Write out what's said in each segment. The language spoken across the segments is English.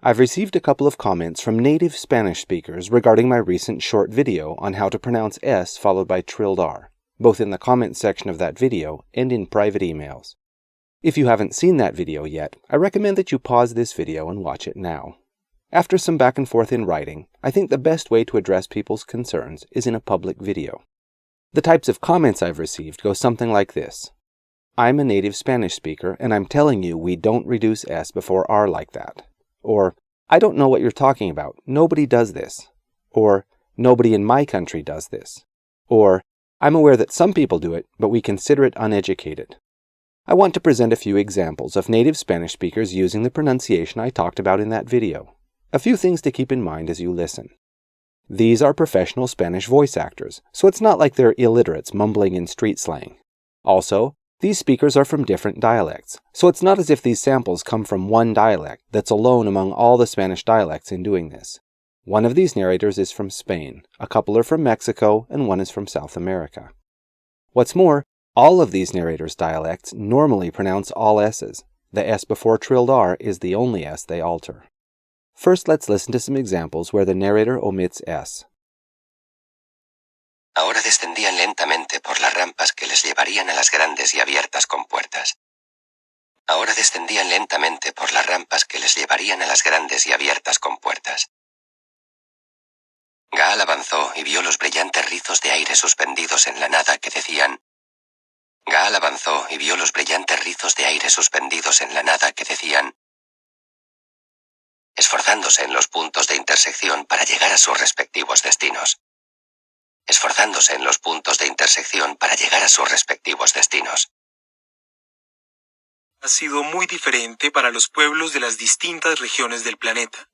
I've received a couple of comments from native Spanish speakers regarding my recent short video on how to pronounce S followed by trilled R, both in the comments section of that video and in private emails. If you haven't seen that video yet, I recommend that you pause this video and watch it now. After some back and forth in writing, I think the best way to address people's concerns is in a public video. The types of comments I've received go something like this. I'm a native Spanish speaker, and I'm telling you we don't reduce S before R like that. Or, I don't know what you're talking about. Nobody does this. Or, nobody in my country does this. Or, I'm aware that some people do it, but we consider it uneducated. I want to present a few examples of native Spanish speakers using the pronunciation I talked about in that video. A few things to keep in mind as you listen. These are professional Spanish voice actors, so it's not like they're illiterates mumbling in street slang. Also, these speakers are from different dialects, so it's not as if these samples come from one dialect that's alone among all the Spanish dialects in doing this. One of these narrators is from Spain, a couple are from Mexico, and one is from South America. What's more, all of these narrators' dialects normally pronounce all S's. The S before trilled R is the only S they alter. First, let's listen to some examples where the narrator omits S. Ahora descendían lentamente por las rampas que les llevarían a las grandes y abiertas compuertas. Ahora descendían lentamente por las rampas que les llevarían a las grandes y abiertas compuertas. Gaal avanzó y vio los brillantes rizos de aire suspendidos en la nada que decían. Gaal avanzó y vio los brillantes rizos de aire suspendidos en la nada que decían. Esforzándose en los puntos de intersección para llegar a sus respectivos destinos. Esforzándose en los puntos de intersección para llegar a sus respectivos destinos. Ha sido muy diferente para los pueblos de las distintas regiones del planeta.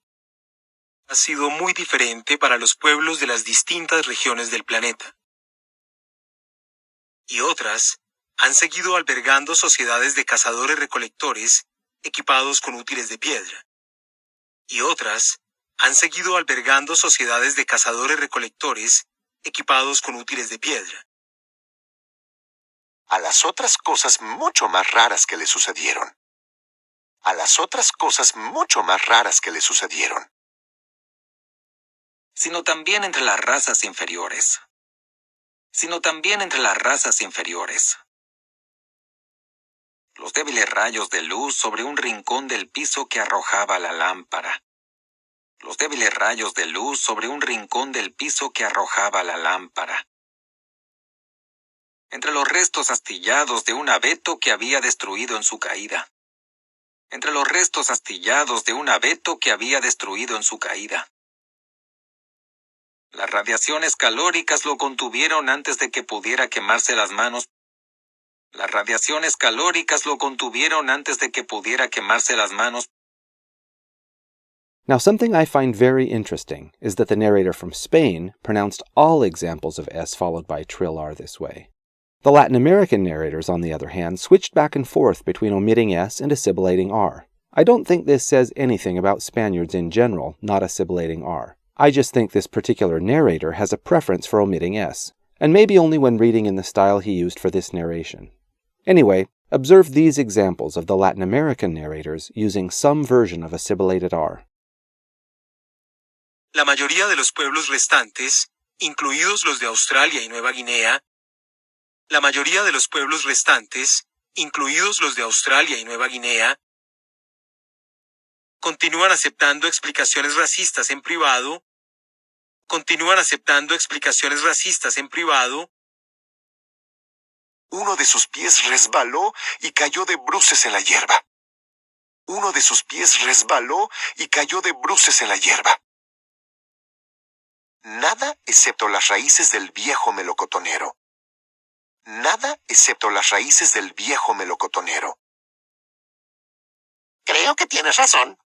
Ha sido muy diferente para los pueblos de las distintas regiones del planeta. Y otras han seguido albergando sociedades de cazadores-recolectores equipados con útiles de piedra. Y otras han seguido albergando sociedades de cazadores-recolectores equipados con útiles de piedra. A las otras cosas mucho más raras que le sucedieron. A las otras cosas mucho más raras que le sucedieron. Sino también entre las razas inferiores. Sino también entre las razas inferiores. Los débiles rayos de luz sobre un rincón del piso que arrojaba la lámpara. Los débiles rayos de luz sobre un rincón del piso que arrojaba la lámpara. Entre los restos astillados de un abeto que había destruido en su caída. Entre los restos astillados de un abeto que había destruido en su caída. Las radiaciones calóricas lo contuvieron antes de que pudiera quemarse las manos. Las radiaciones calóricas lo contuvieron antes de que pudiera quemarse las manos. Now, something I find very interesting is that the narrator from Spain pronounced all examples of S followed by trill R this way. The Latin American narrators, on the other hand, switched back and forth between omitting S and assimilating R. I don't think this says anything about Spaniards in general not assimilating R. I just think this particular narrator has a preference for omitting S, and maybe only when reading in the style he used for this narration. Anyway, observe these examples of the Latin American narrators using some version of assimilated R. La mayoría de los pueblos restantes, incluidos los de Australia y Nueva Guinea, la mayoría de los pueblos restantes, incluidos los de Australia y Nueva Guinea, continúan aceptando explicaciones racistas en privado, continúan aceptando explicaciones racistas en privado. Uno de sus pies resbaló y cayó de bruces en la hierba. Uno de sus pies resbaló y cayó de bruces en la hierba. Nada excepto las raíces del viejo melocotonero. Nada excepto las raíces del viejo melocotonero. Creo que tienes razón.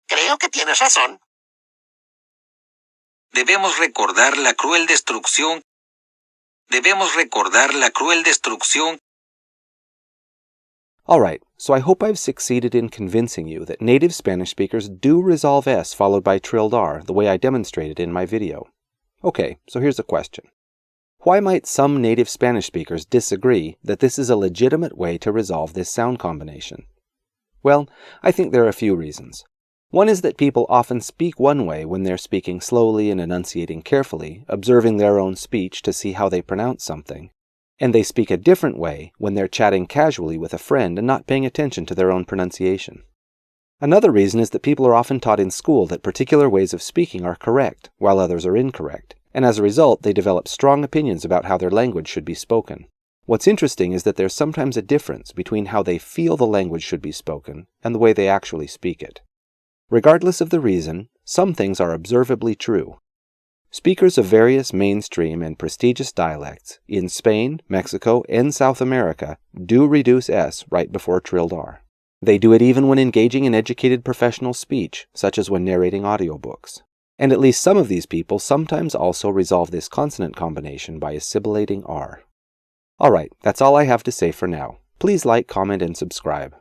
Creo que tienes razón. Debemos recordar la cruel destrucción. Debemos recordar la cruel destrucción. Alright, so I hope I've succeeded in convincing you that native Spanish speakers do resolve S followed by trilled R the way I demonstrated in my video. Okay, so here's a question. Why might some native Spanish speakers disagree that this is a legitimate way to resolve this sound combination? Well, I think there are a few reasons. One is that people often speak one way when they're speaking slowly and enunciating carefully, observing their own speech to see how they pronounce something. And they speak a different way when they're chatting casually with a friend and not paying attention to their own pronunciation. Another reason is that people are often taught in school that particular ways of speaking are correct, while others are incorrect, and as a result they develop strong opinions about how their language should be spoken. What's interesting is that there's sometimes a difference between how they feel the language should be spoken and the way they actually speak it. Regardless of the reason, some things are observably true. Speakers of various mainstream and prestigious dialects in Spain, Mexico, and South America do reduce S right before trilled R. They do it even when engaging in educated professional speech, such as when narrating audiobooks. And at least some of these people sometimes also resolve this consonant combination by assimilating R. Alright, that's all I have to say for now. Please like, comment, and subscribe.